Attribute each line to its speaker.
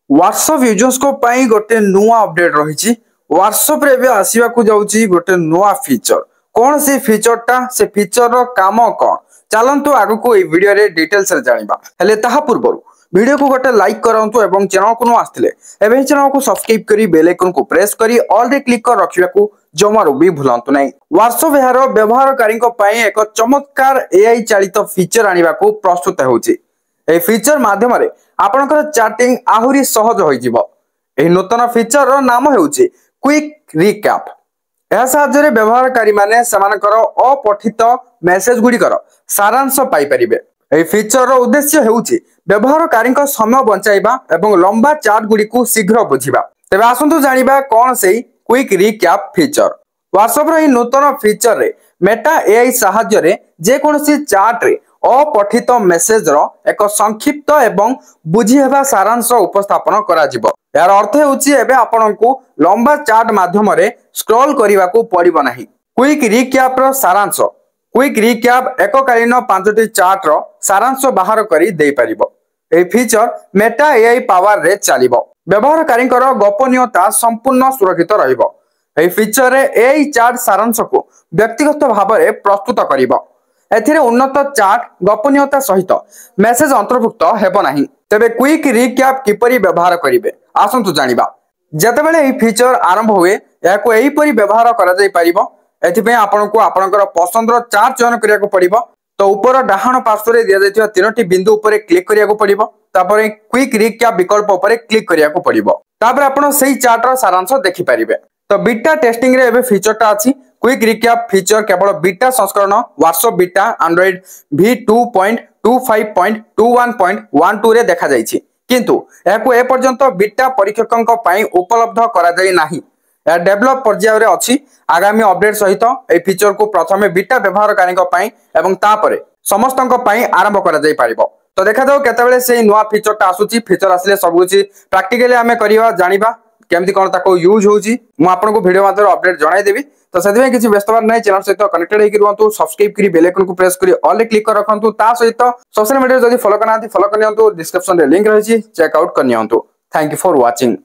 Speaker 1: WhatsApp users को पाई गोटे नुआ अपडेट रही व्हाट्सएप रे एबे आसीबा को जाउची गोटे नुआ फीचर कौन से फीचरटा से फीचर रो काम कौन चलंतु आगु को ए वीडियो रे डिटेल्स रे जानिबा हेले ताहा पूर्वरु वीडियो को गोटे लाइक करंतु एवं चैनल को नु आस्थिले एबे चैनल को सब्सक्राइब करी बेल आइकन को प्रेस करी ऑल रे क्लिक कर रखिबा को जमारो भी भूलंतु नै व्हाट्सएप एहारो व्यवहारकारी को पाई एक चमत्कार एआई चालित फीचर आनिबा को प्रस्तुत होउची ए फीचर माध्यम रे आपनकर चैटिंग आहुरी सहज होई जिवो ए नूतन फीचर रो नाम हेउची क्विक रिकैप एहा साहाय्य व्यवहारकारी माने समानकर अपठित मेसेज गुडी कर सारांश पाई परिबे ए फीचर रो उद्देश्य हेउची व्यवहारकारी को समय बंचाइबा एवं लंबा चैट गुडी को शीघ्र बुझिबा तबे आसंतु जानिबा कोन सेई क्विक रिकैप फीचर व्हाट्सएप रो ए नूतन फीचर रे मेटा एआई साहाय्य रे जे कोनसी चैट रे अपठित मेसेज रो एक संक्षिप्त एवं बुझी हेबा सारांश उपस्थापन करा जिवो यार अर्थ हेउची एबे आपनकू लंबा चैट माध्यम रे स्क्रॉल करिवा को पड़िबो नाही क्विक रिकैप रो सारांश क्विक रिकैप एककालीन 5टी चैट रो सारांश बाहर करी देई परिबो ए फीचर मेटा एआई पावर रे चलिबो व्यवहारकारी कर गोपनीयता संपूर्ण सुरक्षित रहिबो ए फीचर रे एआई चैट सारांश को व्यक्तिगत भाव रे प्रस्तुत करिबो एथिरे उन्नत चैट गोपनीयता सहित मेसेज अंतर्भुक्त हेबो नाही तबे क्विक रिकैप किपरि व्यवहार करिवे आसंतु जानिबा जतेबेले ए फीचर आरंभ हुए याको एही परि व्यवहार करा जाई परिबो एथिपे आपनको आपनकर पसंदर चैट चयन करिया को पड़िबो तो ऊपर डाहाण पार्श्व रे दिया जायतिबा तीनोटी बिंदु ऊपर क्लिक करिया को पड़िबो तापर क्विक रिकैप विकल्प ऊपर क्लिक करिया को पड़िबो तापर आपण सेही चैट रो सारांश देखि परिबे तो बीटा टेस्टिंग रे एबे फीचरटा अछि क्विक रिकैप फीचर केवल बीटा संस्करण व्हाट्सएप बीटा एंड्रॉइड v2.25.21.12 रे देखा जायछि किंतु याको ए पर्यंत बीटा परीक्षकक पई उपलब्ध करा जाय नाही या डेवलप पर्याय रे अछि आगामी अपडेट सहित ए फीचर को प्रथमे बीटा व्यवहारकारी पई एवं तापरे समस्तक पई आरंभ करा जाय पारिबो तो देखा जाओ केतेबेले सेही नुवा फीचरटा आसुची फीचर आसले सब कुछ प्रैक्टिकली हमें करिवा जानिबा केमती कोन ताको यूज होउची मु आपनको वीडियो माध्यम अपडेट जणाई देबी तो सेदिमे किछि व्यस्तबार नै चैनल सहित कनेक्टेड हेकि रहंतु सब्सक्राइब करी बेल आइकन को प्रेस करी ऑल रे क्लिक कर रखंतु ता सहित सोशल मीडिया जदी फॉलो करनांती फॉलो करनियंतु डिस्क्रिप्शन रे लिंक रहिछि चेक आउट करनियंतु थैंक यू फॉर वाचिंग।